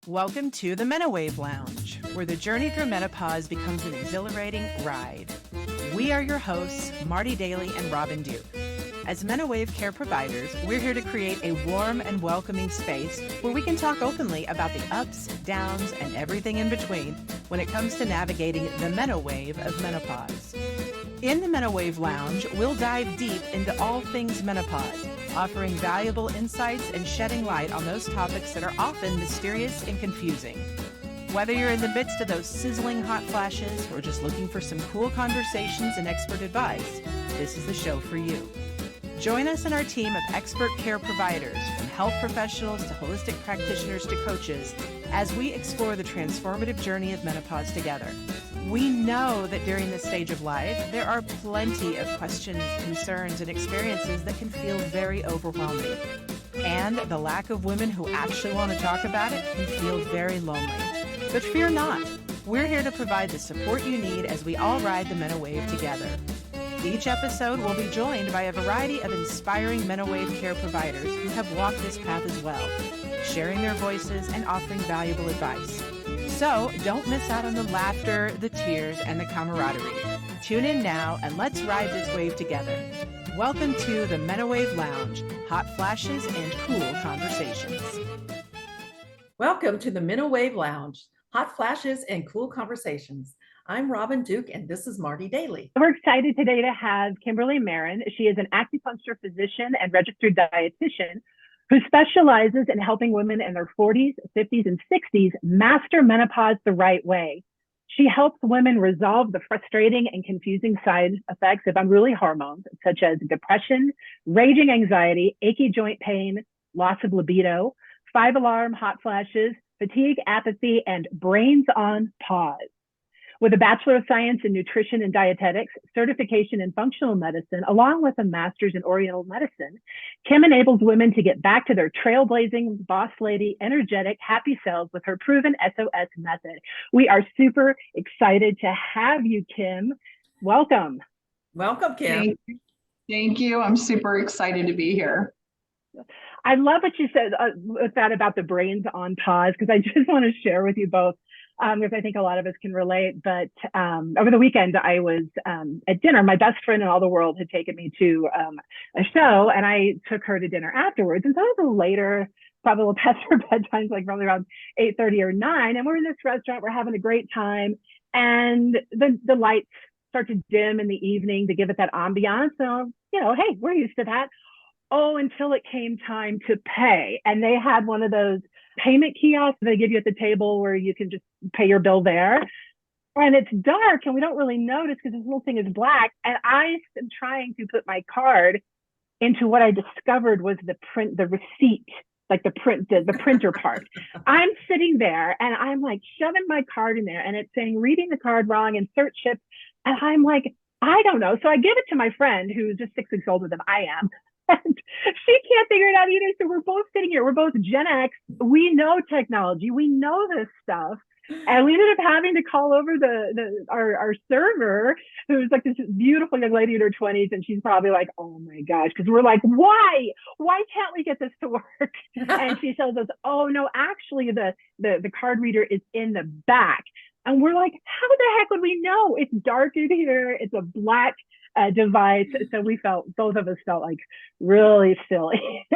Welcome to the Menowave Lounge, where the journey through menopause becomes an exhilarating ride. We are your hosts, Marti Daly and Robin Duke. As Menowave care providers, we're here to create a warm and welcoming space where we can talk openly about the ups, downs, and everything in between when it comes to navigating the Menowave of menopause. In the Menowave Lounge, we'll dive deep into all things menopause, offering valuable insights and shedding light on those topics that are often mysterious and confusing. Whether you're in the midst of those sizzling hot flashes or just looking for some cool conversations and expert advice, this is the show for you. Join us in our team of expert care providers, from health professionals to holistic practitioners to coaches, as we explore the transformative journey of menopause together. We know that during this stage of life, there are plenty of questions, concerns, and experiences that can feel very overwhelming. And the lack of women who actually want to talk about it can feel very lonely. But fear not. We're here to provide the support you need as we all ride the Menowave together. Each episode will be joined by a variety of inspiring Menowave care providers who have walked this path as well, sharing their voices and offering valuable advice. So don't miss out on the laughter, the tears, and the camaraderie. Tune in now and let's ride this wave together. Welcome to the Menowave Lounge, hot flashes and cool conversations. Welcome to the Menowave Lounge, hot flashes and cool conversations. I'm Robin Duke, and this is Marti Daly. We're excited today to have Kimberly Marin. She is an acupuncture physician and registered dietitian who specializes in helping women in their 40s, 50s, and 60s master menopause the right way. She helps women resolve the frustrating and confusing side effects of unruly hormones, such as depression, raging anxiety, achy joint pain, loss of libido, 5-alarm hot flashes, fatigue, apathy, and brains on pause. With a Bachelor of Science in Nutrition and Dietetics, certification in Functional Medicine, along with a Master's in Oriental Medicine, Kim enables women to get back to their trailblazing, boss lady, energetic, happy selves with her proven SOS method. We are super excited to have you, Kim. Welcome. Welcome, Kim. Thank you. I'm super excited to be here. I love what you said with that about the brains on pause, because I just want to share with you both. Because I think a lot of us can relate. But over the weekend, I was at dinner. My best friend in all the world had taken me to a show, and I took her to dinner afterwards. And so it was later, probably past her bedtime, like probably around 8:30 or 9. And we're in this restaurant. We're having a great time. And the lights start to dim in the evening to give it that ambiance. So, hey, we're used to that. Oh, until it came time to pay. And they had one of those payment kiosks they give you at the table where you can just pay your bill there. And it's dark and we don't really notice because this little thing is black. And I am trying to put my card into what I discovered was the receipt, like the printer part. I'm sitting there and I'm like shoving my card in there and it's saying reading the card wrong, insert chip. And I'm like, I don't know. So I give it to my friend who's just 6 weeks older than I am. And she can't figure it out either. So we're both sitting here. We're both Gen X. We know technology. We know this stuff. And we ended up having to call over our server, who's like this beautiful young lady in her 20s. And she's probably like, oh my gosh, because we're like, why can't we get this to work? And she tells us, oh no, actually the card reader is in the back. And we're like, how the heck would we know? It's dark in here. It's a black device. So both of us felt like really silly.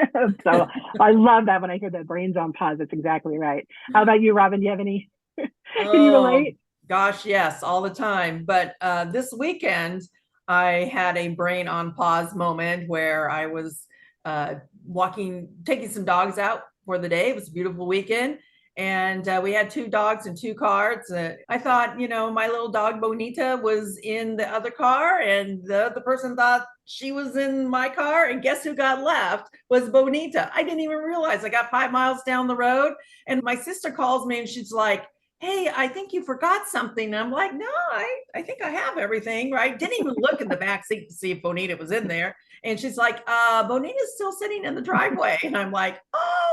So I love that when I hear that brains on pause. That's exactly right. How about you, Robin? Do you have any? Can you relate? Gosh, yes, all the time. But this weekend, I had a brain on pause moment where I was taking some dogs out for the day. It was a beautiful weekend. And we had 2 dogs and 2 cars. I thought, my little dog Bonita was in the other car, and the other person thought she was in my car. And guess who got left was Bonita. I didn't even realize. I got 5 miles down the road, and my sister calls me, and she's like, hey, I think you forgot something. And I'm like, no, I think I have everything, right? Didn't even look in the back seat to see if Bonita was in there. And she's like, Bonita's still sitting in the driveway. And I'm like, oh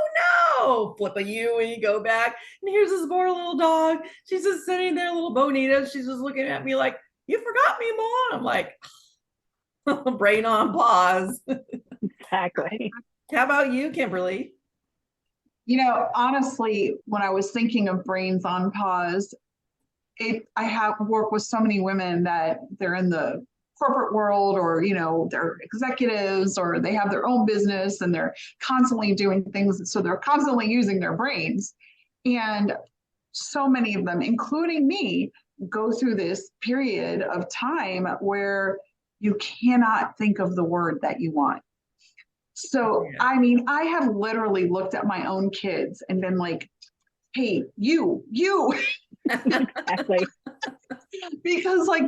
no, flip a U and you go back. And here's this poor little dog. She's just sitting there, little Bonita. She's just looking at me like, you forgot me, Mom. I'm like, brain on pause. Exactly. How about you, Kimberly? Honestly, when I was thinking of brains on pause, I have worked with so many women that they're in the corporate world, or they're executives, or they have their own business and they're constantly doing things, so they're constantly using their brains. And so many of them, including me, go through this period of time where you cannot think of the word that you want. So, I mean, I have literally looked at my own kids and been like, hey, you. Exactly. Because like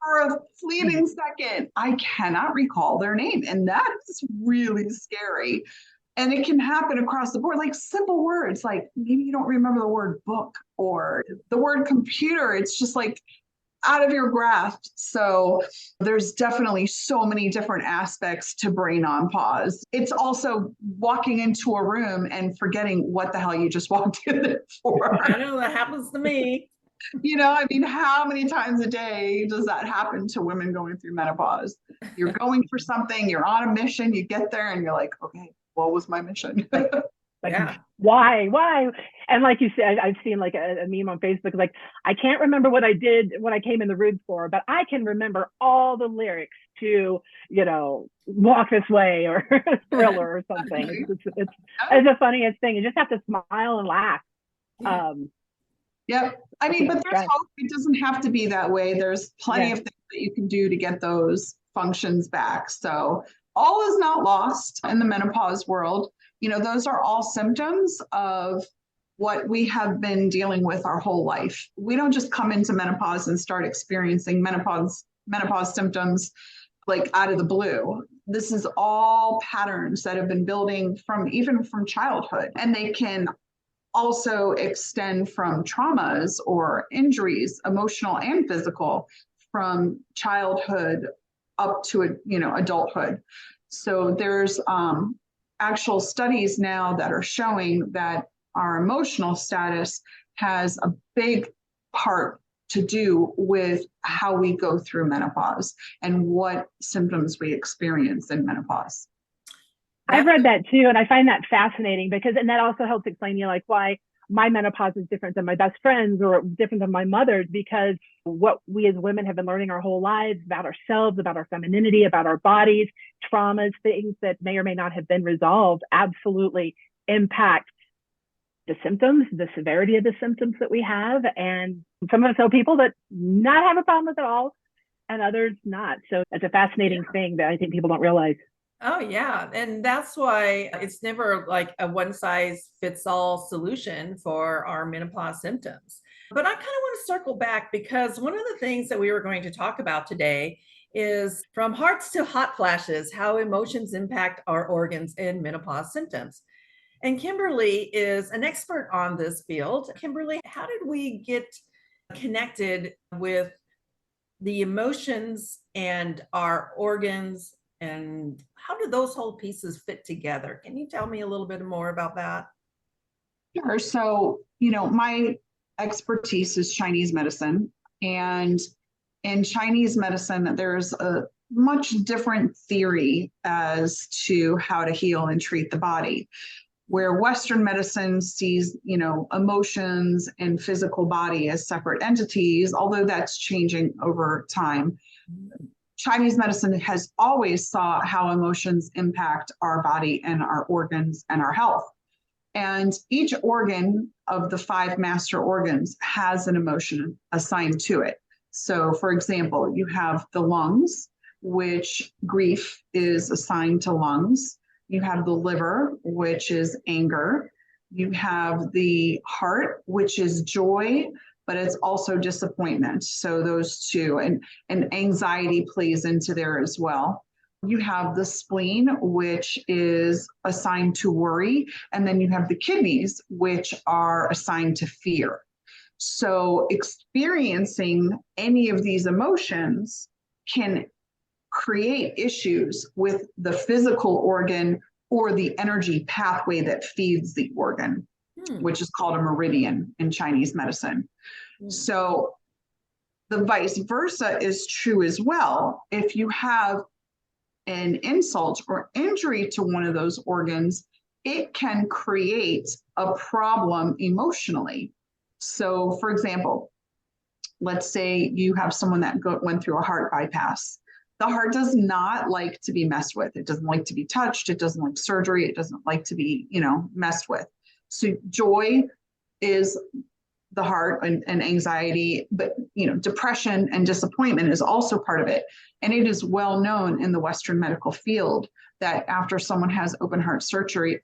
for a fleeting second, I cannot recall their name. And that is really scary. And it can happen across the board, like simple words, like maybe you don't remember the word book or the word computer. It's just like out of your grasp. So there's definitely so many different aspects to brain on pause. It's also walking into a room and forgetting what the hell you just walked in there for. I know that happens to me. I mean, how many times a day does that happen to women going through menopause? You're going for something, you're on a mission, you get there and you're like, okay, what was my mission? Why? And like you said, I've seen like a meme on Facebook, like, I can't remember what I did when I came in the room for, but I can remember all the lyrics to, Walk This Way or Thriller or something. It's the funniest thing. You just have to smile and laugh. Yep. I mean, but there's hope. It doesn't have to be that way. There's plenty of things that you can do to get those functions back. So all is not lost in the menopause world. Those are all symptoms of what we have been dealing with our whole life. We don't just come into menopause and start experiencing menopause symptoms like out of the blue. This is all patterns that have been building even from childhood, and they can also extend from traumas or injuries, emotional and physical, from childhood up to adulthood. So there's actual studies now that are showing that our emotional status has a big part to do with how we go through menopause and what symptoms we experience in menopause. I've read that too, and I find that fascinating and that also helps explain like why my menopause is different than my best friend's or different than my mother's, because what we as women have been learning our whole lives about ourselves, about our femininity, about our bodies, traumas, things that may or may not have been resolved, absolutely impact the symptoms, the severity of the symptoms that we have. And some of us know people that not have a problem with it all, and others not. So it's a fascinating thing that I think people don't realize. Oh, yeah. And that's why it's never like a one size fits all solution for our menopause symptoms. But I kind of want to circle back, because one of the things that we were going to talk about today is from hearts to hot flashes, how emotions impact our organs in menopause symptoms. And Kimberly is an expert on this field. Kimberly, how did we get connected with the emotions and our organs, and how do those whole pieces fit together? Can you tell me a little bit more about that? Sure. So, my expertise is Chinese medicine. And in Chinese medicine, there's a much different theory as to how to heal and treat the body. Where Western medicine sees, emotions and physical body as separate entities, although that's changing over time. Chinese medicine has always saw how emotions impact our body and our organs and our health. And each organ of the 5 master organs has an emotion assigned to it. So, for example, you have the lungs, which grief is assigned to lungs. You have the liver, which is anger. You have the heart, which is joy, but it's also disappointment. So those two, and anxiety plays into there as well. You have the spleen, which is assigned to worry. And then you have the kidneys, which are assigned to fear. So experiencing any of these emotions can create issues with the physical organ or the energy pathway that feeds the organ, which is called a meridian in Chinese medicine. So the vice versa is true as well. If you have an insult or injury to one of those organs, it can create a problem emotionally. So for example, let's say you have someone that went through a heart bypass. The heart does not like to be messed with. It doesn't like to be touched. It doesn't like surgery. It doesn't like to be, messed with. So joy is the heart, and anxiety, but depression and disappointment is also part of it. And it is well known in the Western medical field that after someone has open heart surgery,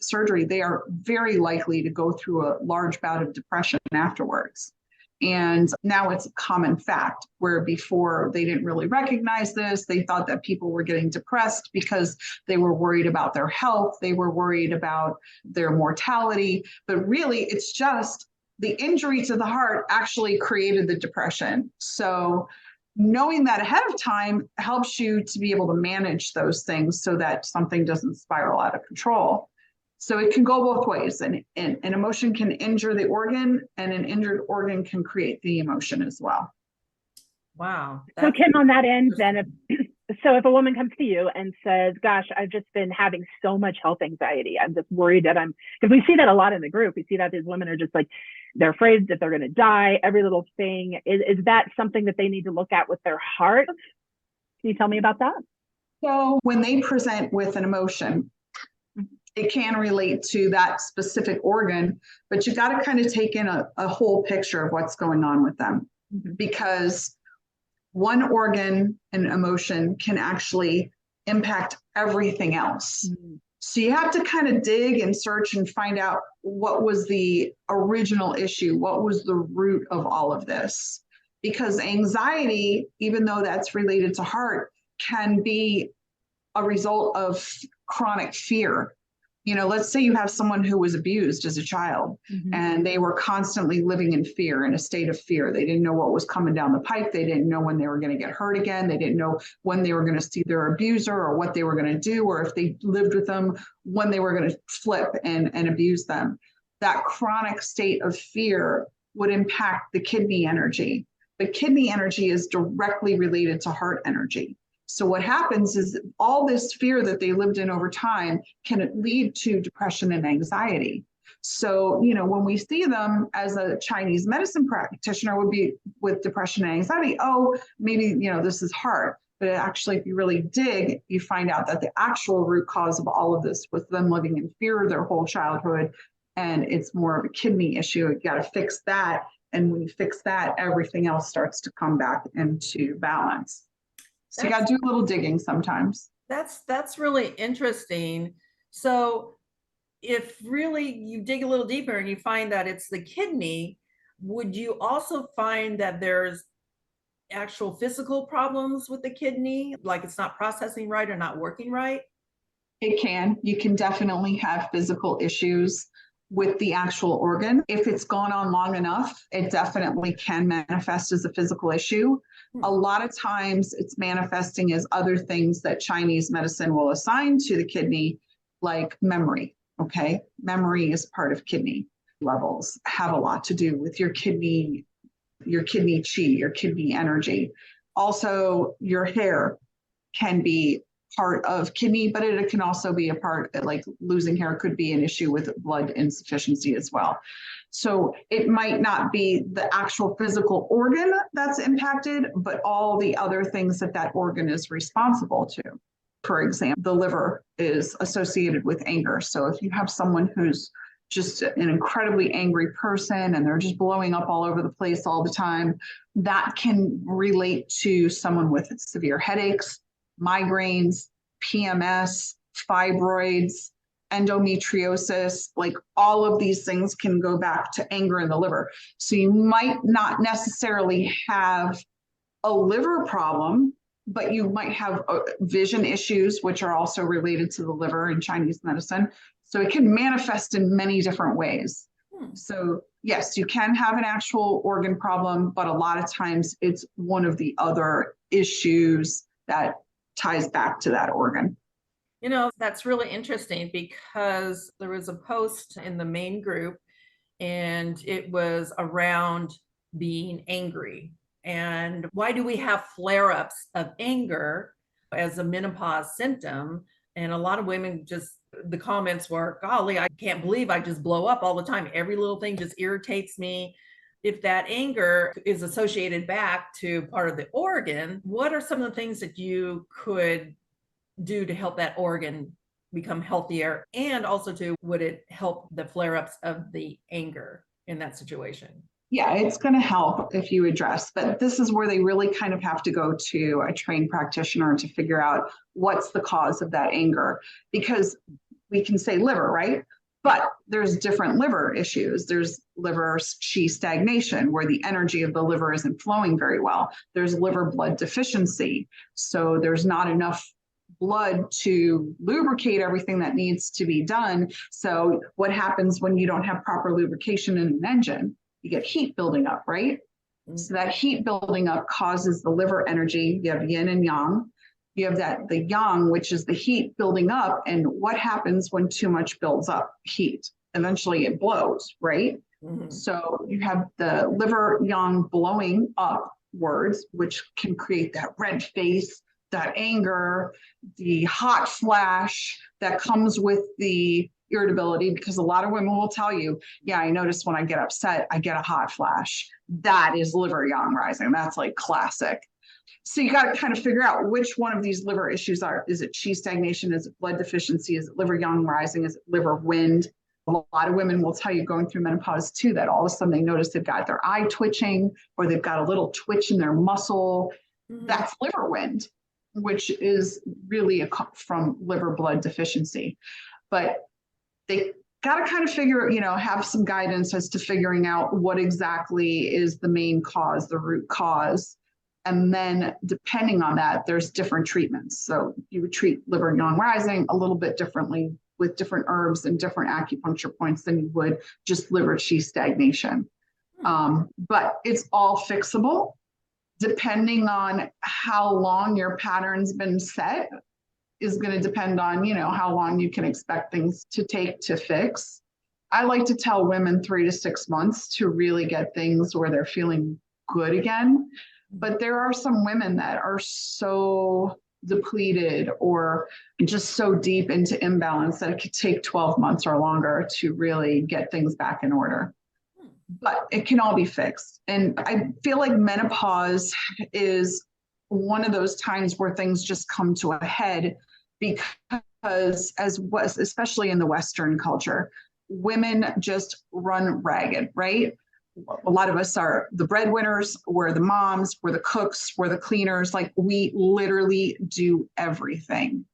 they are very likely to go through a large bout of depression afterwards. And now it's a common fact, where before they didn't really recognize this. They thought that people were getting depressed because they were worried about their health. They were worried about their mortality. But really, it's just the injury to the heart actually created the depression. So knowing that ahead of time helps you to be able to manage those things so that something doesn't spiral out of control. So it can go both ways. And an emotion can injure the organ, and an injured organ can create the emotion as well. Wow. So Kim, on that end, then, if a woman comes to you and says, gosh, I've just been having so much health anxiety, I'm just worried that because we see that a lot in the group. We see that these women are just like, they're afraid that they're going to die, every little thing. Is that something that they need to look at with their heart? Can you tell me about that? So when they present with an emotion, it can relate to that specific organ, but you got to kind of take in a whole picture of what's going on with them, because one organ and emotion can actually impact everything else. So you have to kind of dig and search and find out what was the original issue, what was the root of all of this. Because anxiety, even though that's related to heart, can be a result of chronic fear. Let's say you have someone who was abused as a child, and they were constantly living in fear, in a state of fear. They didn't know what was coming down the pipe. They didn't know when they were going to get hurt again. They didn't know when they were going to see their abuser, or what they were going to do, or if they lived with them, when they were going to flip and abuse them. That chronic state of fear would impact the kidney energy. But kidney energy is directly related to heart energy. So what happens is all this fear that they lived in over time can lead to depression and anxiety. So, when we see them as a Chinese medicine practitioner would be with depression and anxiety, oh, maybe, this is heart. But actually, if you really dig, you find out that the actual root cause of all of this was them living in fear their whole childhood. And it's more of a kidney issue. You got to fix that. And when you fix that, everything else starts to come back into balance. So you got to do a little digging sometimes. That's really interesting. So if really you dig a little deeper and you find that it's the kidney, would you also find that there's actual physical problems with the kidney, like it's not processing right or not working right? It can. You can definitely have physical issues with the actual organ. If it's gone on long enough, it definitely can manifest as a physical issue. A lot of times it's manifesting as other things that Chinese medicine will assign to the kidney, like memory. Okay. Memory is part of kidney. Levels have a lot to do with your kidney chi, your kidney energy. Also, your hair can be part of kidney, but it can also be a part, like losing hair could be an issue with blood insufficiency as well. So it might not be the actual physical organ that's impacted, but all the other things that organ is responsible to. For example, the liver is associated with anger. So if you have someone who's just an incredibly angry person and they're just blowing up all over the place all the time, that can relate to someone with severe headaches, migraines, PMS, fibroids, endometriosis. Like all of these things can go back to anger in the liver. So you might not necessarily have a liver problem, but you might have vision issues, which are also related to the liver in Chinese medicine. So it can manifest in many different ways. So yes, you can have an actual organ problem, but a lot of times it's one of the other issues that ties back to that organ. That's really interesting, because there was a post in the main group and it was around being angry. And why do we have flare-ups of anger as a menopause symptom? And a lot of women the comments were, golly, I can't believe I just blow up all the time. Every little thing just irritates me. If that anger is associated back to part of the organ, what are some of the things that you could do to help that organ become healthier? And also would it help the flare-ups of the anger in that situation? Yeah, it's going to help if you address, but this is where they really kind of have to go to a trained practitioner to figure out what's the cause of that anger, because we can say liver, right? But there's different liver issues. There's liver qi stagnation, where the energy of the liver isn't flowing very well. There's liver blood deficiency. So there's not enough blood to lubricate everything that needs to be done. So what happens when you don't have proper lubrication in an engine? You get heat building up, right? Mm-hmm. So that heat building up causes the liver energy. You have yin and yang. You have the yang, which is the heat building up. And what happens when too much builds up heat? Eventually it blows, right? Mm-hmm. So you have the liver yang blowing upwards, which can create that red face, that anger, the hot flash that comes with the irritability, because a lot of women will tell you, yeah, I notice when I get upset, I get a hot flash. That is liver yang rising. That's like classic. So you got to kind of figure out which one of these liver issues is it qi stagnation? Is it blood deficiency? Is it liver yang rising? Is it liver wind? A lot of women will tell you going through menopause too, that all of a sudden they notice they've got their eye twitching, or they've got a little twitch in their muscle. Mm-hmm. That's liver wind, which is really from liver blood deficiency. But they got to kind of figure, have some guidance as to figuring out what exactly is the main cause, the root cause. And then depending on that, there's different treatments. So you would treat liver yang rising a little bit differently with different herbs and different acupuncture points than you would just liver qi stagnation. But it's all fixable depending on how long your pattern's been set. Is going to depend on, how long you can expect things to take to fix. I like to tell women 3 to 6 months to really get things where they're feeling good again. But there are some women that are so depleted or just so deep into imbalance that it could take 12 months or longer to really get things back in order. But it can all be fixed. And I feel like menopause is one of those times where things just come to a head, because especially in the Western culture, women just run ragged, right? A lot of us are the breadwinners, we're the moms, we're the cooks, we're the cleaners. Like, we literally do everything.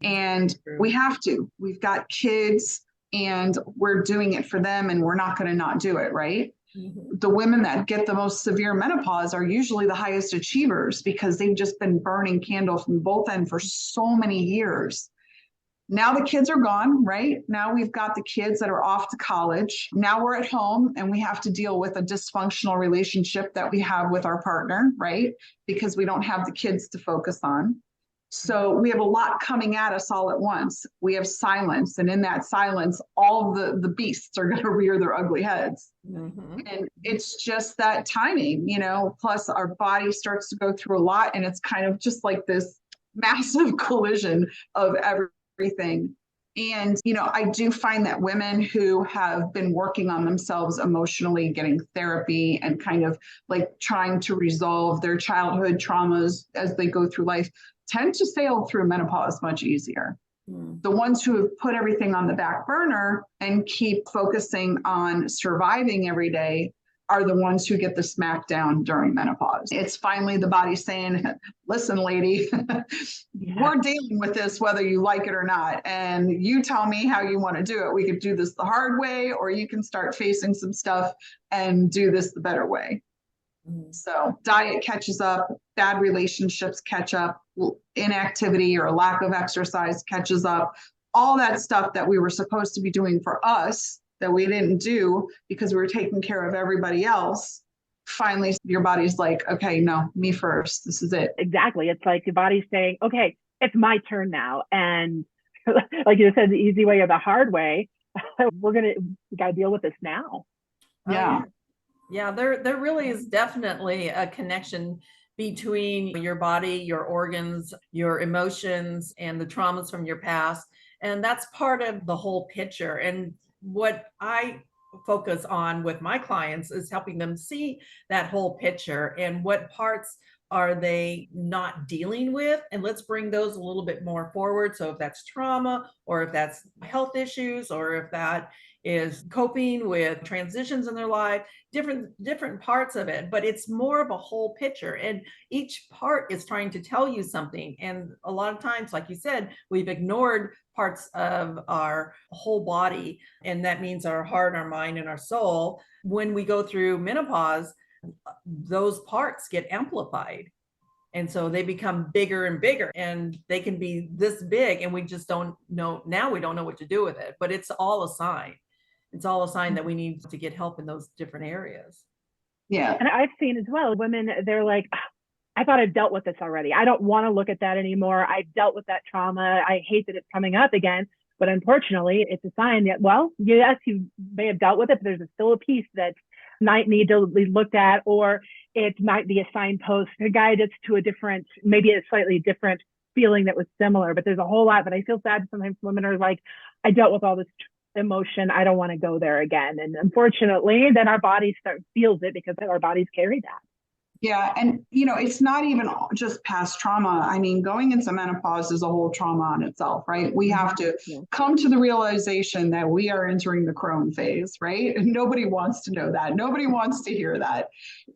And we have to. We've got kids and we're doing it for them, and we're not going to not do it, right? Mm-hmm. The women that get the most severe menopause are usually the highest achievers, because they've just been burning candle from both ends for so many years. Now the kids are gone, right? Now we've got the kids that are off to college. Now we're at home and we have to deal with a dysfunctional relationship that we have with our partner, right? Because we don't have the kids to focus on. So we have a lot coming at us all at once. We have silence, and in that silence, all the beasts are going to rear their ugly heads. Mm-hmm. And it's just that timing, plus our body starts to go through a lot, and it's kind of just like this massive collision of everything. And, I do find that women who have been working on themselves emotionally, getting therapy and kind of like trying to resolve their childhood traumas as they go through life tend to sail through menopause much easier. The ones who have put everything on the back burner and keep focusing on surviving every day are the ones who get the smackdown during menopause. It's finally the body saying, listen, lady, we're dealing with this whether you like it or not. And you tell me how you want to do it. We could do this the hard way, or you can start facing some stuff and do this the better way. So diet catches up, bad relationships catch up, inactivity or lack of exercise catches up, all that stuff that we were supposed to be doing for us that we didn't do because we were taking care of everybody else. Finally, your body's like, okay, no, me first. This is it. Exactly. It's like your body's saying, okay, it's my turn now. And like you said, the easy way or the hard way, we got to deal with this now. Yeah. Yeah, there really is definitely a connection between your body, your organs, your emotions, and the traumas from your past. And that's part of the whole picture. And what I focus on with my clients is helping them see that whole picture and what parts are they not dealing with, and let's bring those a little bit more forward. So if that's trauma, or if that's health issues, or if that is coping with transitions in their life, different parts of it, but it's more of a whole picture, and each part is trying to tell you something. And a lot of times, like you said, we've ignored parts of our whole body, and that means our heart, our mind, and our soul. When we go through menopause, those parts get amplified, and so they become bigger and bigger, and they can be this big, and we just don't know. Now we don't know what to do with it, but it's all a sign. It's all a sign that we need to get help in those different areas. Yeah. And I've seen as well, women, they're like, I thought I've dealt with this already. I don't want to look at that anymore. I've dealt with that trauma. I hate that it's coming up again. But unfortunately, it's a sign that, well, yes, you may have dealt with it, but there's still a piece that might need to be looked at, or it might be a signpost to guide us to a different, maybe a slightly different feeling that was similar. But there's a whole lot. But I feel sad sometimes women are like, I dealt with all this emotion. I don't want to go there again. And unfortunately, then our body feels it because our bodies carry that. Yeah. And, you know, it's not even just past trauma. I mean, going into menopause is a whole trauma on itself, right? We have to come to the realization that we are entering the crone phase, right? And nobody wants to know that. Nobody wants to hear that.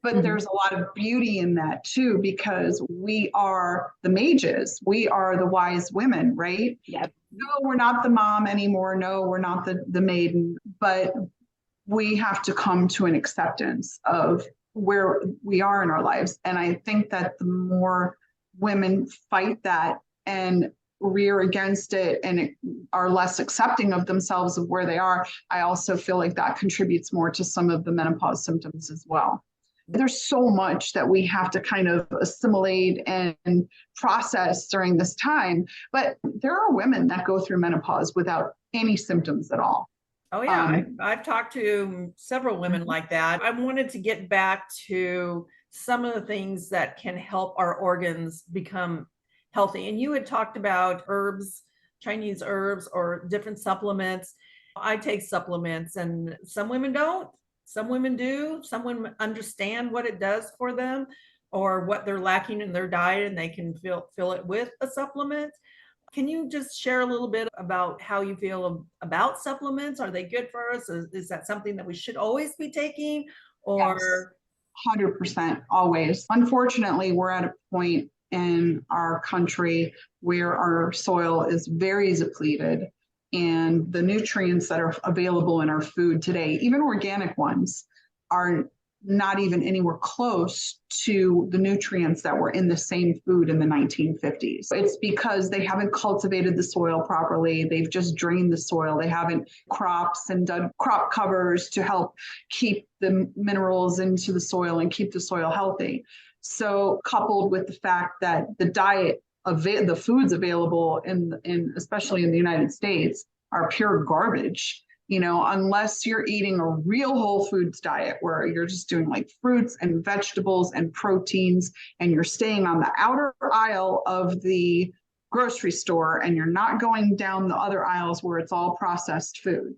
But there's a lot of beauty in that too, because we are the mages. We are the wise women, right? Yep. No, we're not the mom anymore. No, we're not the maiden. But we have to come to an acceptance of where we are in our lives. And I think that the more women fight that and rear against it and are less accepting of themselves of where they are, I also feel like that contributes more to some of the menopause symptoms as well. There's so much that we have to kind of assimilate and process during this time. But there are women that go through menopause without any symptoms at all. Oh, yeah. I've talked to several women like that. I wanted to get back to some of the things that can help our organs become healthy. And you had talked about herbs, Chinese herbs, or different supplements. I take supplements, and some women don't. Some women do. Some women understand what it does for them or what they're lacking in their diet, and they can fill it with a supplement. Can you just share a little bit about how you feel about supplements? Are they good for us? Is that something that we should always be taking? Or yes, 100% always. Unfortunately, we're at a point in our country where our soil is very depleted, and the nutrients that are available in our food today, even organic ones, are not even anywhere close to the nutrients that were in the same food in the 1950s. It's because they haven't cultivated the soil properly. They've just drained the soil. They haven't crops and done crop covers to help keep the minerals into the soil and keep the soil healthy. So coupled with the fact that the diet of the foods available in especially in the United States are pure garbage. You know, unless you're eating a real whole foods diet where you're just doing like fruits and vegetables and proteins, and you're staying on the outer aisle of the grocery store and you're not going down the other aisles where it's all processed food.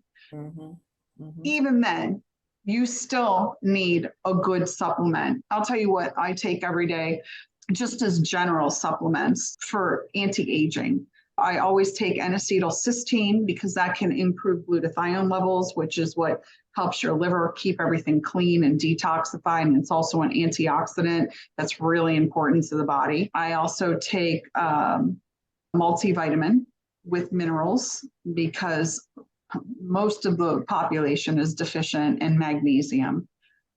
Even then, you still need a good supplement. I'll tell you what I take every day, just as general supplements for anti-aging. I always take N-acetylcysteine because that can improve glutathione levels, which is what helps your liver keep everything clean and detoxified. And it's also an antioxidant that's really important to the body. I also take multivitamin with minerals because most of the population is deficient in magnesium.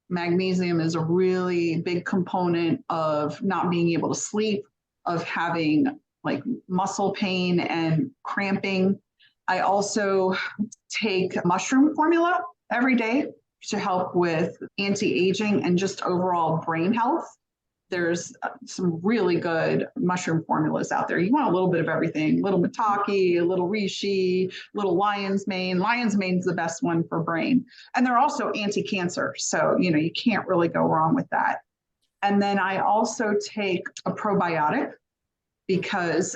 Magnesium is a really big component of not being able to sleep, of having like muscle pain and cramping. I also take mushroom formula every day to help with anti-aging and just overall brain health. There's some really good mushroom formulas out there. You want a little bit of everything, little maitake, a little reishi, little lion's mane. Lion's mane's the best one for brain. And they're also anti-cancer. So, you know, you can't really go wrong with that. And then I also take a probiotic because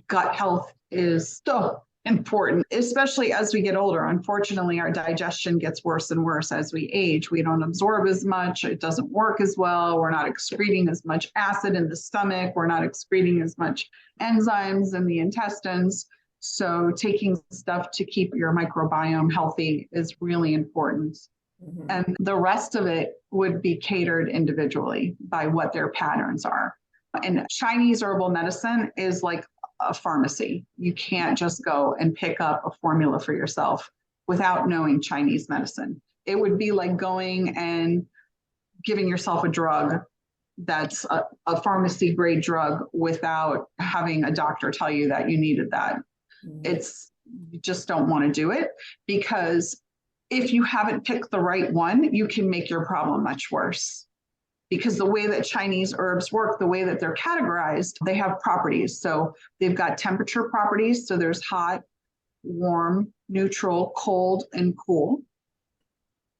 gut health is so important, especially as we get older. Unfortunately, our digestion gets worse and worse as we age. We don't absorb as much. It doesn't work as well. We're not excreting as much acid in the stomach. We're not excreting as much enzymes in the intestines. So taking stuff to keep your microbiome healthy is really important. Mm-hmm. And the rest of it would be catered individually by what their patterns are. And Chinese herbal medicine is like a pharmacy. You can't just go and pick up a formula for yourself without knowing Chinese medicine. It would be like going and giving yourself a drug that's a pharmacy grade drug without having a doctor tell you that you needed that. You just don't want to do it, because if you haven't picked the right one, you can make your problem much worse. Because the way that Chinese herbs work, the way that they're categorized, they have properties. So they've got temperature properties. So there's hot, warm, neutral, cold, and cool.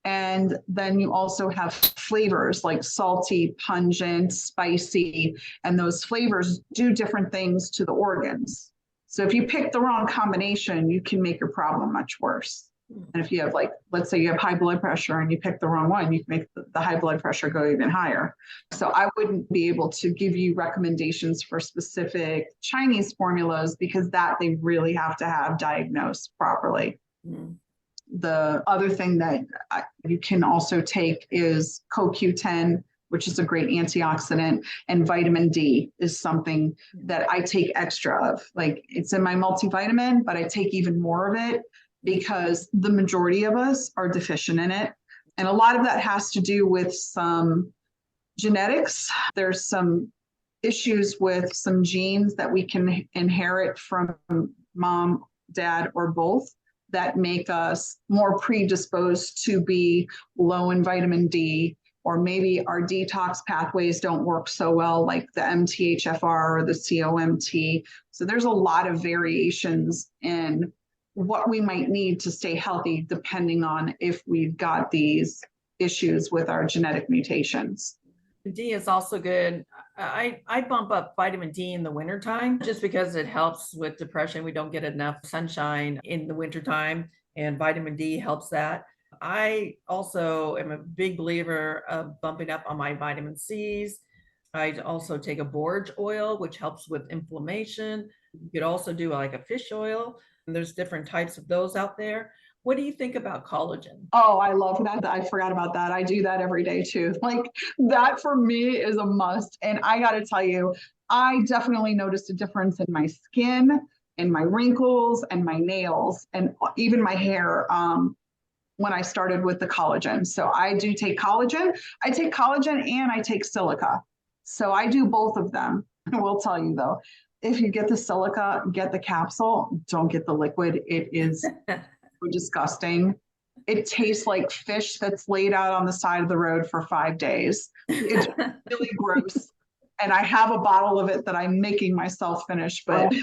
And then you also have flavors like salty, pungent, spicy, and those flavors do different things to the organs. So if you pick the wrong combination, you can make your problem much worse. And if you have, like, let's say you have high blood pressure and you pick the wrong one, you can make the high blood pressure go even higher. So I wouldn't be able to give you recommendations for specific Chinese formulas, because that they really have to have diagnosed properly. The other thing that you can also take is CoQ10, which is a great antioxidant, and vitamin D is something that I take extra of. Like, it's in my multivitamin, but I take even more of it, because the majority of us are deficient in it. And a lot of that has to do with some genetics. There's some issues with some genes that we can inherit from mom, dad, or both that make us more predisposed to be low in vitamin D, or maybe our detox pathways don't work so well, like the MTHFR or the COMT. So there's a lot of variations in what we might need to stay healthy, depending on if we've got these issues with our genetic mutations. D is also good. I bump up vitamin D in the wintertime just because it helps with depression. We don't get enough sunshine in the wintertime, and vitamin D helps that. I also am a big believer of bumping up on my vitamin C's. I also take a borage oil, which helps with inflammation. You could also do like a fish oil. And there's different types of those out there. What do you think about collagen? Oh, I love that. I forgot about that. I do that every day too. Like, that for me is a must. And I got to tell you, I definitely noticed a difference in my skin, in my wrinkles, and my nails, and even my hair when I started with the collagen. So I do take collagen. I take collagen and I take silica. So I do both of them. I will tell you though, if you get the silica, get the capsule, don't get the liquid. It is disgusting. It tastes like fish that's laid out on the side of the road for 5 days. It's really gross. And I have a bottle of it that I'm making myself finish, but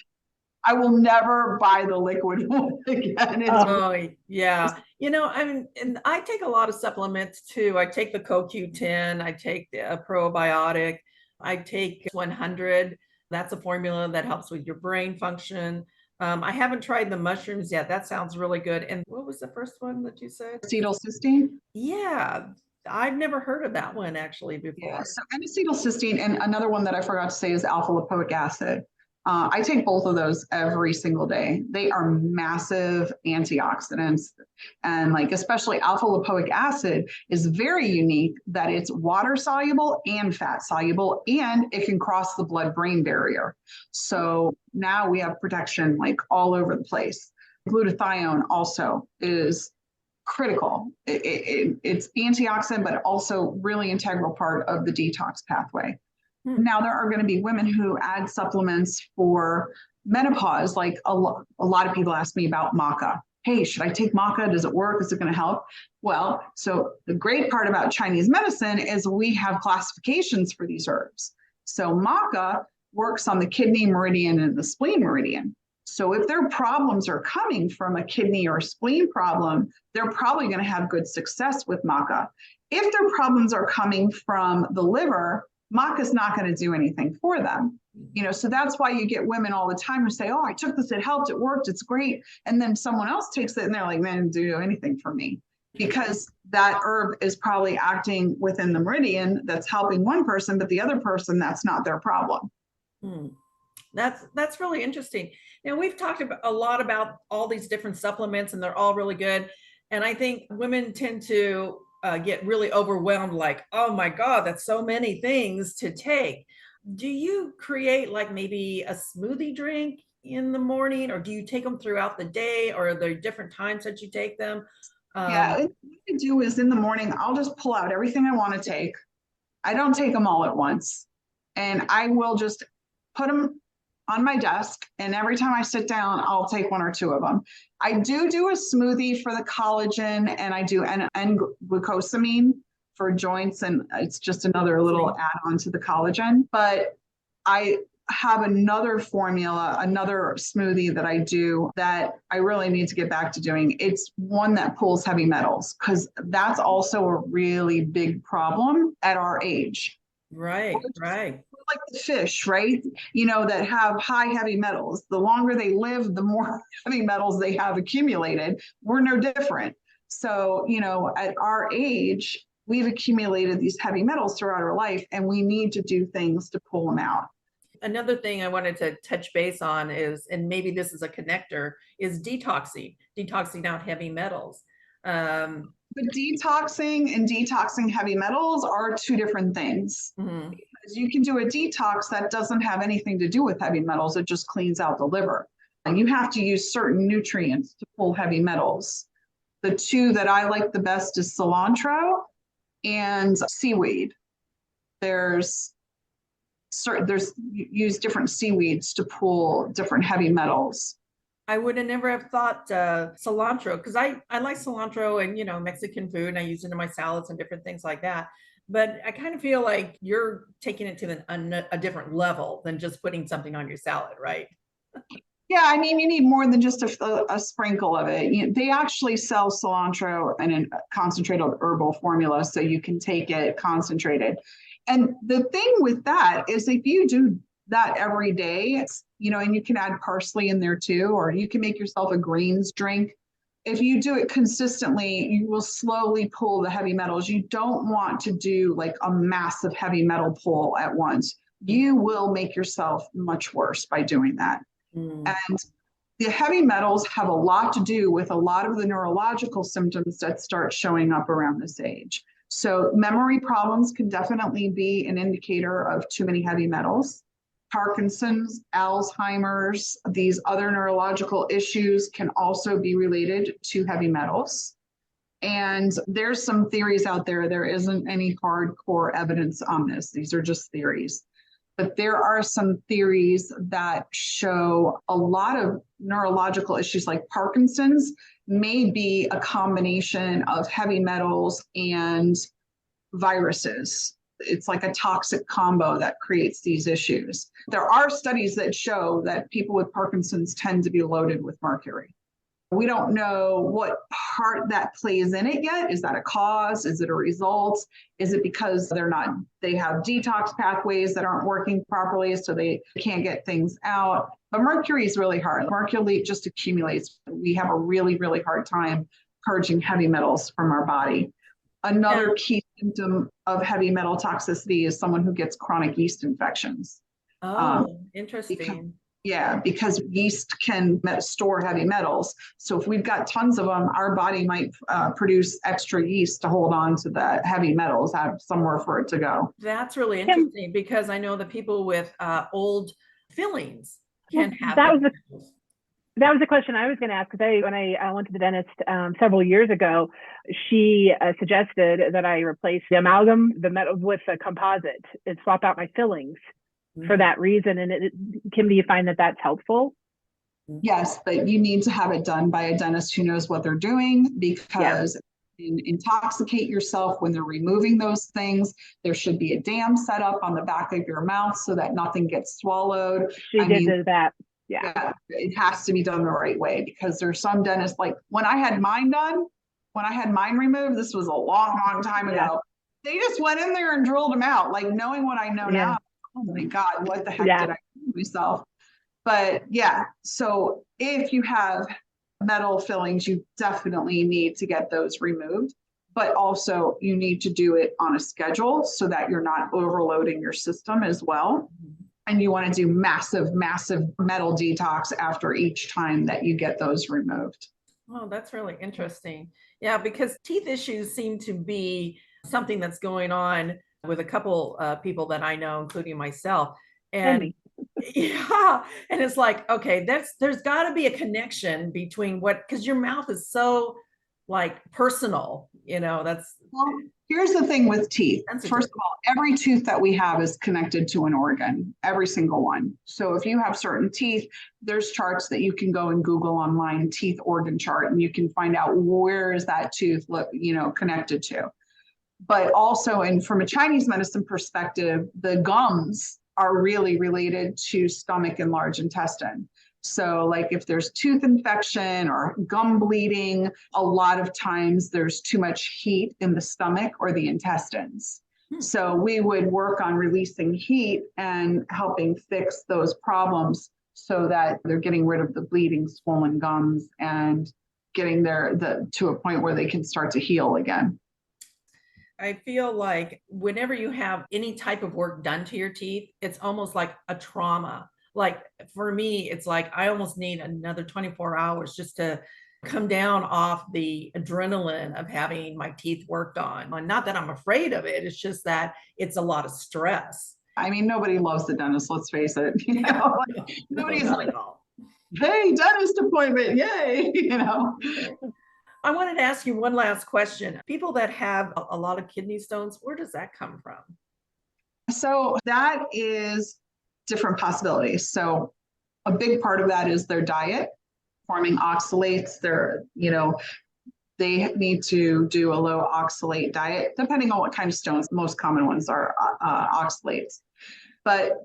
I will never buy the liquid one again. Oh, yeah. You know, I mean, and I take a lot of supplements too. I take the CoQ10, I take a probiotic, I take 100. That's a formula that helps with your brain function. I haven't tried the mushrooms yet. That sounds really good. And what was the first one that you said? Acetylcysteine. Yeah, I've never heard of that one actually before. Yeah, so N-acetylcysteine, and another one that I forgot to say is alpha lipoic acid. I take both of those every single day. They are massive antioxidants. And like, especially alpha lipoic acid is very unique that it's water soluble and fat soluble, and it can cross the blood-brain barrier. So now we have protection like all over the place. Glutathione also is critical. It's antioxidant, but also really integral part of the detox pathway. Now, there are going to be women who add supplements for menopause. Like a lot of people ask me about maca. Hey, should I take maca? Does it work? Is it going to help? Well, so the great part about Chinese medicine is we have classifications for these herbs. So maca works on the kidney meridian and the spleen meridian. So if their problems are coming from a kidney or spleen problem, they're probably going to have good success with maca. If their problems are coming from the liver, maca's not going to do anything for them. So that's why you get women all the time who say, oh, I took this, it helped, it worked, it's great. And then someone else takes it and they're like, man, it didn't do anything for me. Because that herb is probably acting within the meridian that's helping one person, but the other person, that's not their problem. That's really interesting. Now, we've talked a lot about all these different supplements, and they're all really good. And I think women tend to get really overwhelmed, like, oh my God, that's so many things to take. Do you create like maybe a smoothie drink in the morning, or do you take them throughout the day, or are there different times that you take them? What I do is in the morning, I'll just pull out everything I want to take. I don't take them all at once. And I will just put them on my desk. And every time I sit down, I'll take one or two of them. I do a smoothie for the collagen, and I do an N-glucosamine for joints. And it's just another little add-on to the collagen. But I have another formula, another smoothie that I do that I really need to get back to doing. It's one that pulls heavy metals, because that's also a really big problem at our age. Right. Like the fish, right? That have high heavy metals. The longer they live, the more heavy metals they have accumulated. We're no different. So, at our age, we've accumulated these heavy metals throughout our life, and we need to do things to pull them out. Another thing I wanted to touch base on is, and maybe this is a connector, is detoxing out heavy metals. But detoxing and detoxing heavy metals are two different things. Because you can do a detox that doesn't have anything to do with heavy metals. It just cleans out the liver. And you have to use certain nutrients to pull heavy metals. The two that I like the best is cilantro and seaweed. Use different seaweeds to pull different heavy metals. I would have never have thought cilantro, because I like cilantro and Mexican food, and I use it in my salads and different things like that. But I kind of feel like you're taking it to a different level than just putting something on your salad, right? Yeah, I mean, you need more than just a sprinkle of it. They actually sell cilantro in a concentrated herbal formula, so you can take it concentrated. And the thing with that is, if you do that every day, and you can add parsley in there too, or you can make yourself a greens drink. If you do it consistently, you will slowly pull the heavy metals. You don't want to do like a massive heavy metal pull at once. You will make yourself much worse by doing that. And the heavy metals have a lot to do with a lot of the neurological symptoms that start showing up around this age. So memory problems can definitely be an indicator of too many heavy metals. Parkinson's, Alzheimer's, these other neurological issues can also be related to heavy metals. And there's some theories out there. There isn't any hardcore evidence on this. These are just theories. But there are some theories that show a lot of neurological issues like Parkinson's may be a combination of heavy metals and viruses. It's like a toxic combo that creates these issues. There are studies that show that people with Parkinson's tend to be loaded with mercury. We don't know what part that plays in it yet. Is that a cause? Is it a result? Is it because they have detox pathways that aren't working properly, so they can't get things out? But mercury is really hard. Mercury just accumulates. We have a really, really hard time purging heavy metals from our body. Another key symptom of heavy metal toxicity is someone who gets chronic yeast infections. Interesting. Because yeast can store heavy metals. So if we've got tons of them, our body might produce extra yeast to hold on to the heavy metals, have somewhere for it to go. That's really interesting, because I know that people with old fillings can have That was the question I was going to ask, because when I went to the dentist several years ago, she suggested that I replace the amalgam, the metal, with a composite and swap out my fillings for that reason. And Kim, do you find that that's helpful? Yes, but you need to have it done by a dentist who knows what they're doing, because intoxicate yourself when they're removing those things. There should be a dam set up on the back of your mouth so that nothing gets swallowed. She did that. Yeah, it has to be done the right way, because there's some dentists, like when I had mine removed, this was a long, long time ago. They just went in there and drilled them out, like knowing what I know now. Oh my God, what the heck did I do to myself? But yeah, so if you have metal fillings, you definitely need to get those removed. But also you need to do it on a schedule so that you're not overloading your system as well. And you want to do massive, massive metal detox after each time that you get those removed. Oh, that's really interesting. Yeah, because teeth issues seem to be something that's going on with a couple people that I know, including myself. And yeah, and it's like, okay, there's got to be a connection between because your mouth is so like personal, that's. Well, here's the thing with teeth. Sensitive. First of all, every tooth that we have is connected to an organ, every single one. So if you have certain teeth, there's charts that you can go and Google online, teeth organ chart, and you can find out where is that tooth, connected to. But also, and from a Chinese medicine perspective, the gums are really related to stomach and large intestine. So like if there's tooth infection or gum bleeding, a lot of times there's too much heat in the stomach or the intestines. So we would work on releasing heat and helping fix those problems so that they're getting rid of the bleeding, swollen gums and getting to a point where they can start to heal again. I feel like whenever you have any type of work done to your teeth, it's almost like a trauma. Like for me, it's like I almost need another 24 hours just to come down off the adrenaline of having my teeth worked on. And not that I'm afraid of it, it's just that it's a lot of stress. I mean, nobody loves the dentist, let's face it. Nobody's like, hey, dentist appointment, yay, I wanted to ask you one last question. People that have a lot of kidney stones, where does that come from? So that is different possibilities. So a big part of that is their diet, forming oxalates. They need to do a low oxalate diet, depending on what kind of stones. Most common ones are oxalates. But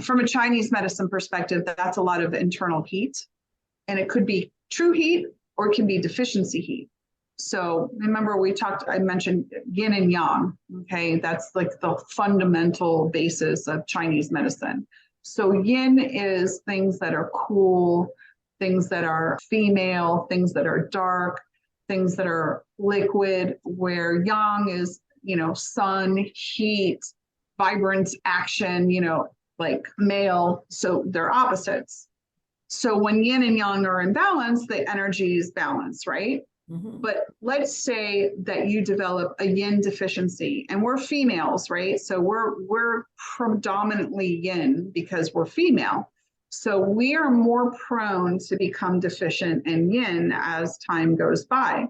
from a Chinese medicine perspective, that's a lot of internal heat. And it could be true heat or it can be deficiency heat. So remember I mentioned yin and yang, okay? That's like the fundamental basis of Chinese medicine. So yin is things that are cool, things that are female, things that are dark, things that are liquid, where yang is, sun, heat, vibrant action, like male. So they're opposites. So when yin and yang are in balance, the energy is balanced, right? Mm-hmm. But let's say that you develop a yin deficiency, and we're females, right? So we're predominantly yin because we're female. So we are more prone to become deficient in yin as time goes by.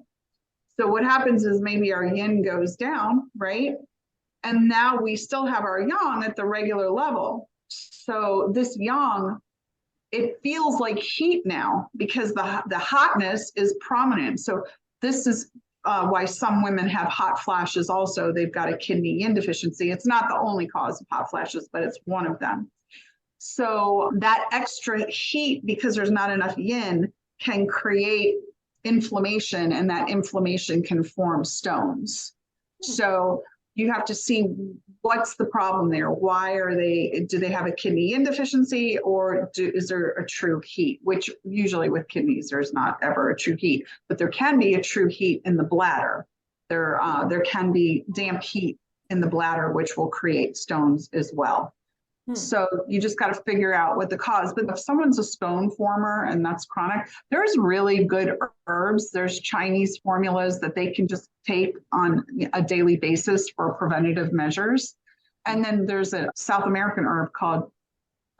So what happens is maybe our yin goes down, right? And now we still have our yang at the regular level. So this yang, it feels like heat now because the hotness is prominent. So this is why some women have hot flashes also. They've got a kidney yin deficiency. It's not the only cause of hot flashes, but it's one of them. So that extra heat, because there's not enough yin, can create inflammation, and that inflammation can form stones. So you have to see what's the problem there. Why do they have a kidney yin deficiency, or is there a true heat? Which usually with kidneys, there's not ever a true heat, but there can be a true heat in the bladder. There can be damp heat in the bladder, which will create stones as well. So you just got to figure out what the cause. But if someone's a stone former and that's chronic, there's really good herbs. There's Chinese formulas that they can just take on a daily basis for preventative measures. And then there's a South American herb called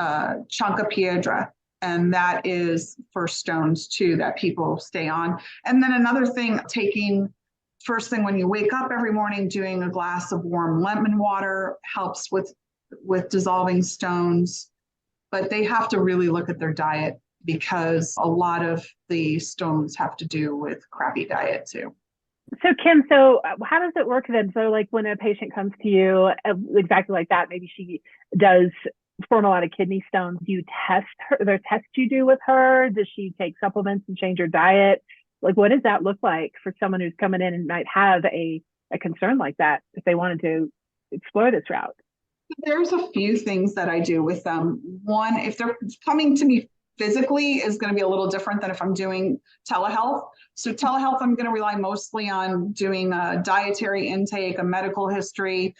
Chanca Piedra. And that is for stones too, that people stay on. And then another thing, taking first thing when you wake up every morning, doing a glass of warm lemon water helps with dissolving stones, but they have to really look at their diet because a lot of the stones have to do with crappy diet too. So Kim, how does it work then? So like when a patient comes to you exactly like that, maybe she does form a lot of kidney stones. Do you test her? Are there tests you do with her? Does she take supplements and change her diet? Like what does that look like for someone who's coming in and might have a a concern like that if they wanted to explore this route? There's a few things that I do with them. One, if they're coming to me physically, is going to be a little different than if I'm doing telehealth. So telehealth, I'm going to rely mostly on doing a dietary intake, a medical history,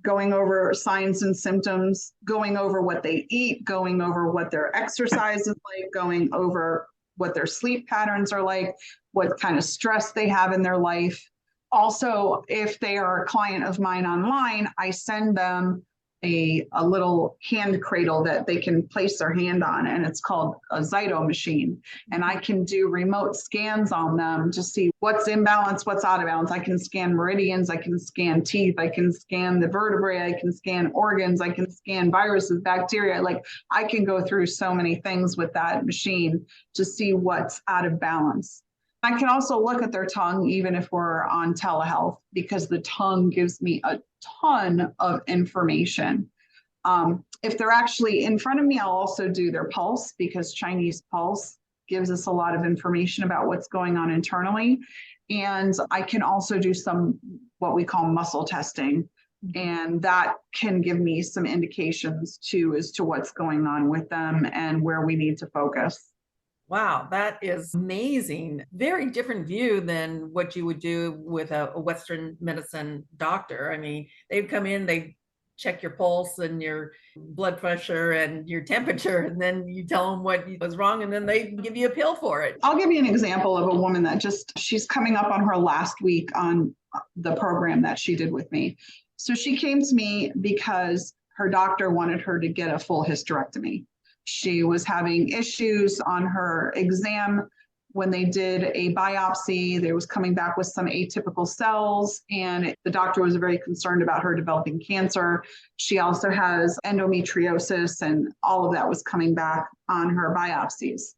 going over signs and symptoms, going over what they eat, going over what their exercise is like, going over what their sleep patterns are like, what kind of stress they have in their life. Also, if they are a client of mine online, I send them a little hand cradle that they can place their hand on, and it's called a Zyto machine. And I can do remote scans on them to see what's in balance, what's out of balance. I can scan meridians, I can scan teeth, I can scan the vertebrae, I can scan organs, I can scan viruses, bacteria. Like, I can go through so many things with that machine to see what's out of balance. I can also look at their tongue, even if we're on telehealth, because the tongue gives me a ton of information. If they're actually in front of me, I'll also do their pulse, because Chinese pulse gives us a lot of information about what's going on internally. And I can also do some what we call muscle testing. And that can give me some indications too as to what's going on with them and where we need to focus. Wow, that is amazing. Very different view than what you would do with a Western medicine doctor. I mean, they'd come in, they check your pulse and your blood pressure and your temperature, and then you tell them what was wrong, and then they give you a pill for it. I'll give you an example of a woman that she's coming up on her last week on the program that she did with me. So she came to me because her doctor wanted her to get a full hysterectomy. She was having issues on her exam. When they did a biopsy, they was coming back with some atypical cells, and the doctor was very concerned about her developing cancer. She also has endometriosis, and all of that was coming back on her biopsies.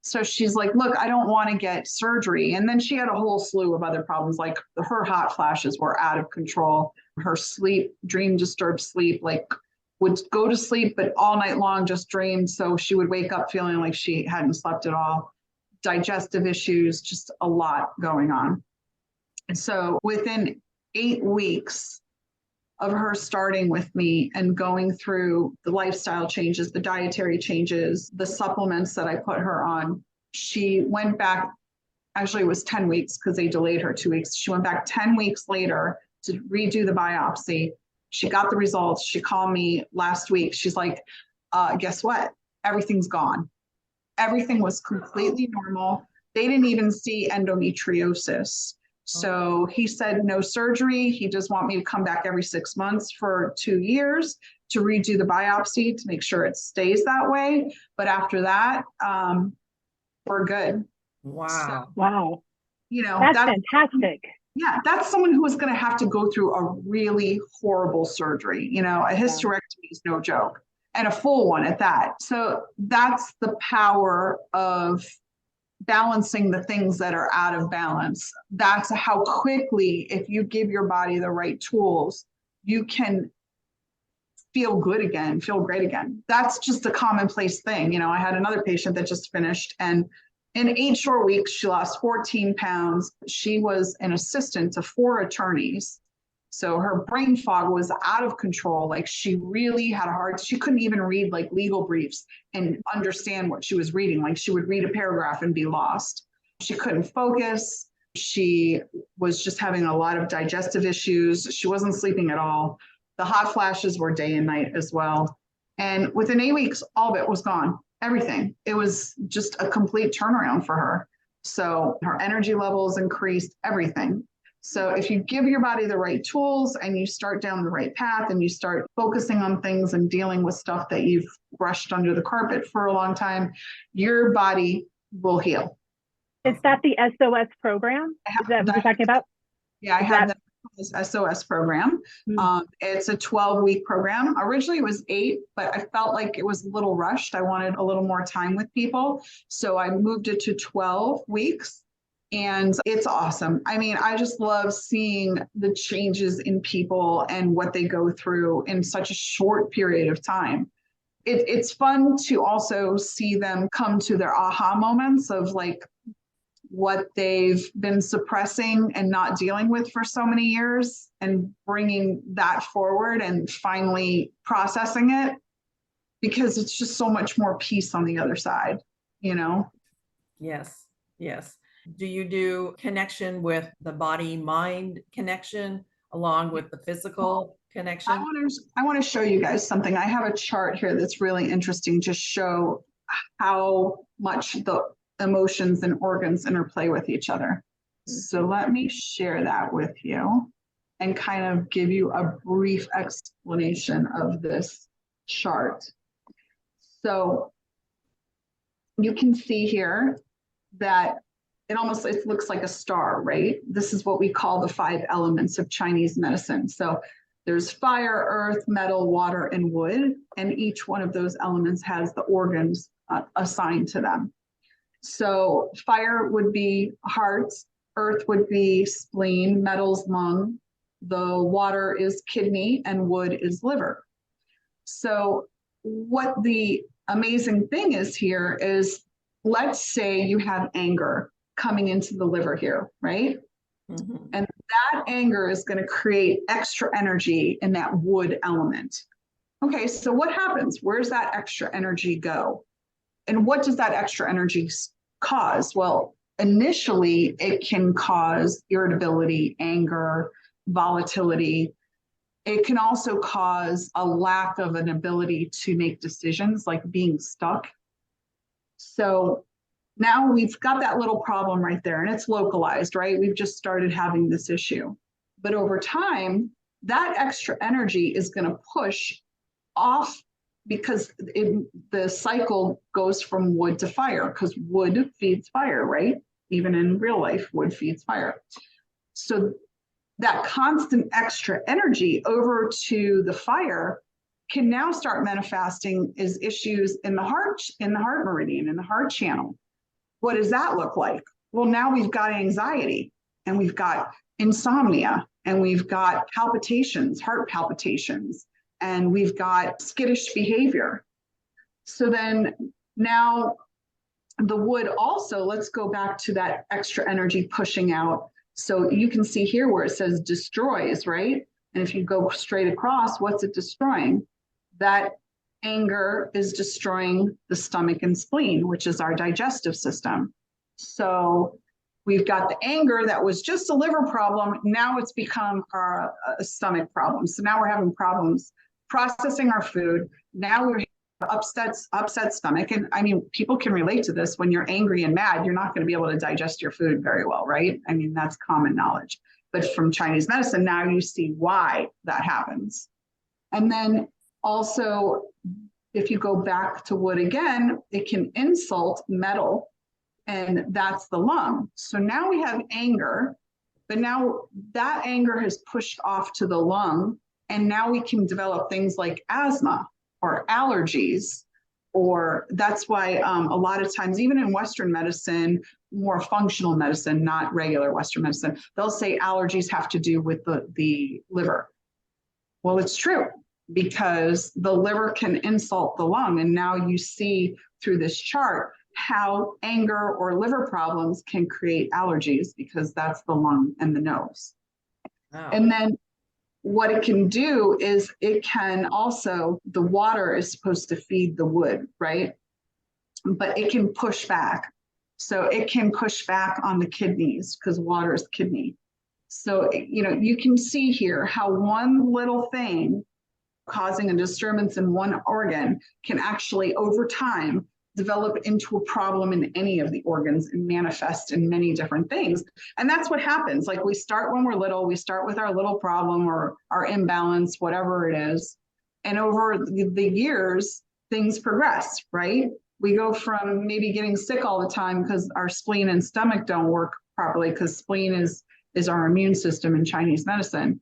So she's like, look, I don't want to get surgery. And then she had a whole slew of other problems, like her hot flashes were out of control. Her sleep, disturbed sleep, like would go to sleep, but all night long just dreamed. So she would wake up feeling like she hadn't slept at all. Digestive issues, just a lot going on. And so within 8 weeks of her starting with me and going through the lifestyle changes, the dietary changes, the supplements that I put her on, she went back, actually it was 10 weeks because they delayed her 2 weeks. She went back 10 weeks later to redo the biopsy. She got the results. She called me last week. She's like, guess what? Everything's gone. Everything was completely normal. They didn't even see endometriosis. So he said no surgery. He just want me to come back every 6 months for 2 years to redo the biopsy to make sure it stays that way. But after that, we're good. Wow. So, Wow. You know, that's fantastic. Yeah, that's someone who is going to have to go through a really horrible surgery. You know, a hysterectomy is no joke, and a full one at that. So that's the power of balancing the things that are out of balance. That's how quickly, if you give your body the right tools, you can feel good again, feel great again. That's just a commonplace thing. You know, I had another patient that just finished, and in 8 short weeks, she lost 14 pounds. She was an assistant to 4 attorneys. So her brain fog was out of control. Like, she really had she couldn't even read like legal briefs and understand what she was reading. Like, she would read a paragraph and be lost. She couldn't focus. She was just having a lot of digestive issues. She wasn't sleeping at all. The hot flashes were day and night as well. And within 8 weeks, all of it was gone. Everything. It was just a complete turnaround for her. So her energy levels increased, everything. So if you give your body the right tools and you start down the right path and you start focusing on things and dealing with stuff that you've brushed under the carpet for a long time, your body will heal. Is that the SOS program? Is that what you're talking about? Yeah, I have the SOS program. It's a 12-week program. Originally it was 8, but I felt like it was a little rushed. I wanted a little more time with people. So I moved it to 12 weeks, and it's awesome. I mean, I just love seeing the changes in people and what they go through in such a short period of time. It's fun to also see them come to their aha moments of like, what they've been suppressing and not dealing with for so many years and bringing that forward and finally processing it, because it's just so much more peace on the other side, you know? Yes, yes. Do you do connection with the body-mind connection along with the physical connection? I want to show you guys something. I have a chart here that's really interesting to show how much the emotions and organs interplay with each other. So let me share that with you and kind of give you a brief explanation of this chart. So you can see here that it looks like a star, right? This is what we call the 5 elements of Chinese medicine. So there's fire, earth, metal, water, and wood, and each one of those elements has the organs assigned to them. So fire would be heart, earth would be spleen, metal's lung, the water is kidney, and wood is liver. So what the amazing thing is here is, let's say you have anger coming into the liver here, right? Mm-hmm. And that anger is going to create extra energy in that wood element. Okay, so what happens? Where's that extra energy go? And what does that extra energy cause? Well, initially, it can cause irritability, anger, volatility. It can also cause a lack of an ability to make decisions, like being stuck. So now we've got that little problem right there, and it's localized, right? We've just started having this issue. But over time, that extra energy is going to push off, because the cycle goes from wood to fire, because wood feeds fire, right? Even in real life, wood feeds fire. So that constant extra energy over to the fire can now start manifesting as issues in the heart meridian, in the heart channel. What does that look like? Well, now we've got anxiety, and we've got insomnia, and we've got palpitations, heart palpitations, and we've got skittish behavior. So then now the wood also, let's go back to that extra energy pushing out. So you can see here where it says destroys, right? And if you go straight across, what's it destroying? That anger is destroying the stomach and spleen, which is our digestive system. So we've got the anger that was just a liver problem. Now it's become our stomach problem. So now we're having problems processing our food. Now we're upset stomach. And I mean, people can relate to this. When you're angry and mad, you're not going to be able to digest your food very well, right? I mean, that's common knowledge. But from Chinese medicine, now you see why that happens. And then also, if you go back to wood again, it can insult metal, and that's the lung. So now we have anger, but now that anger has pushed off to the lung, and now we can develop things like asthma or allergies, or that's why a lot of times, even in Western medicine, more functional medicine, not regular Western medicine, they'll say allergies have to do with the liver. Well, it's true, because the liver can insult the lung. And now you see through this chart how anger or liver problems can create allergies, because that's the lung and the nose. Wow. And then what it can do is it can also, the water is supposed to feed the wood, right? But it can push back. So it can push back on the kidneys, because water is kidney. So, you know, you can see here how one little thing causing a disturbance in one organ can actually, over time, develop into a problem in any of the organs and manifest in many different things. And that's what happens. Like, we start when we're little, we start with our little problem or our imbalance, whatever it is. And over the years, things progress, right? We go from maybe getting sick all the time because our spleen and stomach don't work properly, because spleen is our immune system in Chinese medicine.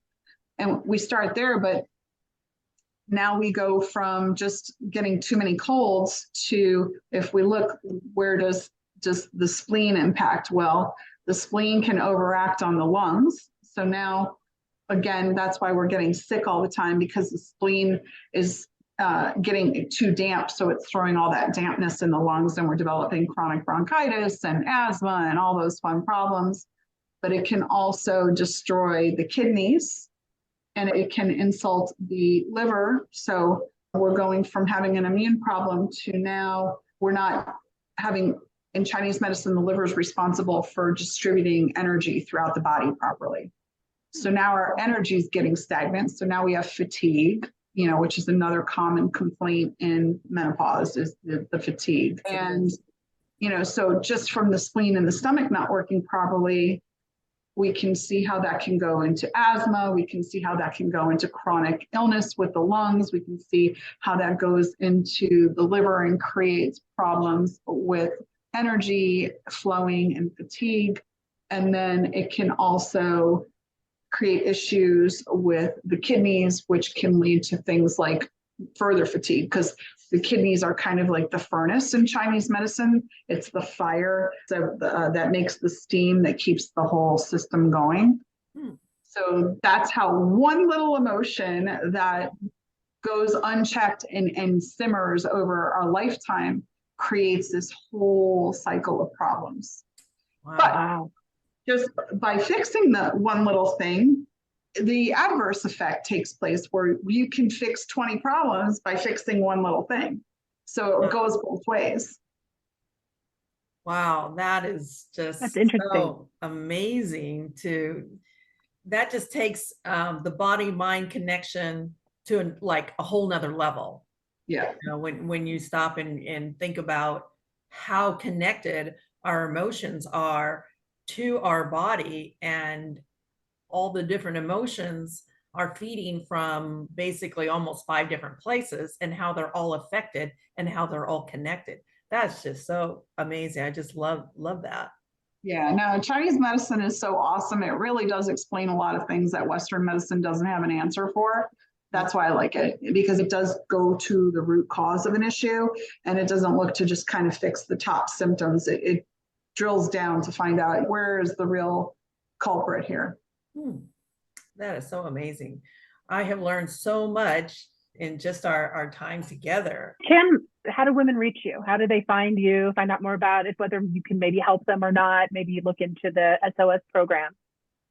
And we start there, but now we go from just getting too many colds to, if we look, where does the spleen impact? Well, the spleen can overact on the lungs. So now, again, that's why we're getting sick all the time, because the spleen is getting too damp. So it's throwing all that dampness in the lungs, and we're developing chronic bronchitis and asthma and all those fun problems. But it can also destroy the kidneys, and it can insult the liver. So we're going from having an immune problem to now we're not having, in Chinese medicine, the liver is responsible for distributing energy throughout the body properly. So now our energy is getting stagnant. So now we have fatigue, which is another common complaint in menopause, is the fatigue. And, so just from the spleen and the stomach not working properly, we can see how that can go into asthma. We can see how that can go into chronic illness with the lungs. We can see how that goes into the liver and creates problems with energy flowing and fatigue. And then it can also create issues with the kidneys, which can lead to things like further fatigue, because the kidneys are kind of like the furnace in Chinese medicine. It's the fire that makes the steam that keeps the whole system going. So that's how one little emotion that goes unchecked and simmers over our lifetime creates this whole cycle of problems. Wow. But just by fixing the one little thing, the adverse effect takes place where you can fix 20 problems by fixing one little thing. So it goes both ways. Wow, that's interesting. So amazing. That just takes the body-mind connection to a whole nother level. Yeah. When you stop and think about how connected our emotions are to our body, and all the different emotions are feeding from basically almost 5 different places, and how they're all affected and how they're all connected. That's just so amazing. I just love that. Yeah, no, Chinese medicine is so awesome. It really does explain a lot of things that Western medicine doesn't have an answer for. That's why I like it, because it does go to the root cause of an issue, and it doesn't look to just kind of fix the top symptoms. It drills down to find out where is the real culprit here. That is so amazing. I have learned so much in just our time together. Kim, how do women reach you? How do they find you, find out more about it, whether you can maybe help them or not? Maybe you look into the SOS program.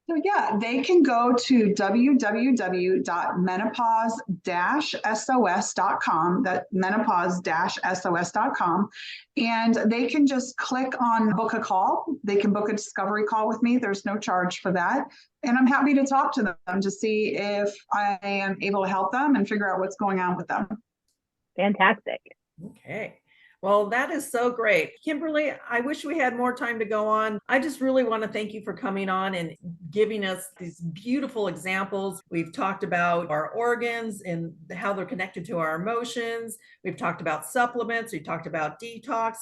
So yeah, they can go to www.menopause-sos.com, that menopause-sos.com, and they can just click on book a call. They can book a discovery call with me. There's no charge for that. And I'm happy to talk to them to see if I am able to help them and figure out what's going on with them. Fantastic. Okay. Well, that is so great. Kimberly, I wish we had more time to go on. I just really want to thank you for coming on and giving us these beautiful examples. We've talked about our organs and how they're connected to our emotions. We've talked about supplements. We talked about detox.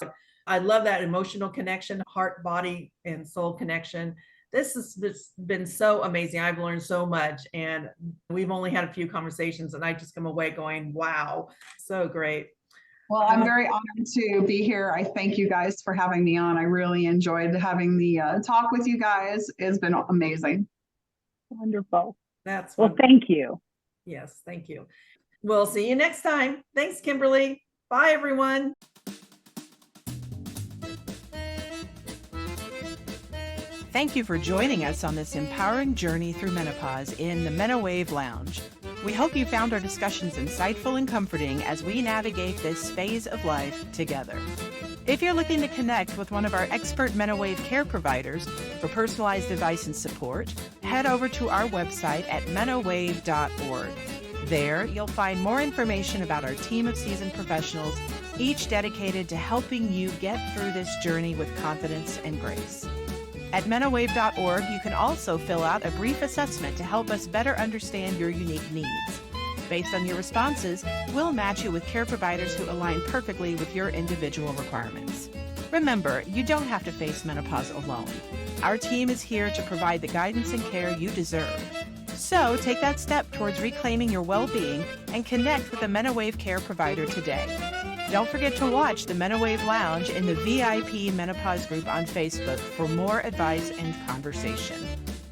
I love that emotional connection, heart, body, and soul connection. This has been so amazing. I've learned so much, and we've only had a few conversations, and I just come away going, wow, so great. Well, I'm very honored to be here. I thank you guys for having me on. I really enjoyed having the talk with you guys. It's been amazing. Wonderful. That's well, wonderful. Thank you. Yes, thank you. We'll see you next time. Thanks, Kimberly. Bye, everyone. Thank you for joining us on this empowering journey through menopause in the Menowave Lounge. We hope you found our discussions insightful and comforting as we navigate this phase of life together. If you're looking to connect with one of our expert Menowave care providers for personalized advice and support, head over to our website at menowave.org. There, you'll find more information about our team of seasoned professionals, each dedicated to helping you get through this journey with confidence and grace. At menowave.org, you can also fill out a brief assessment to help us better understand your unique needs. Based on your responses, we'll match you with care providers who align perfectly with your individual requirements. Remember, you don't have to face menopause alone. Our team is here to provide the guidance and care you deserve. So take that step towards reclaiming your well-being and connect with a Menowave care provider today. Don't forget to watch the Menowave Lounge in the VIP Menopause group on Facebook for more advice and conversation.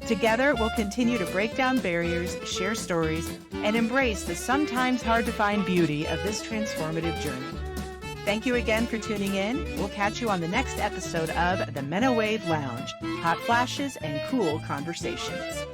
Together, we'll continue to break down barriers, share stories, and embrace the sometimes hard to find beauty of this transformative journey. Thank you again for tuning in. We'll catch you on the next episode of the Menowave Lounge, hot flashes and cool conversations.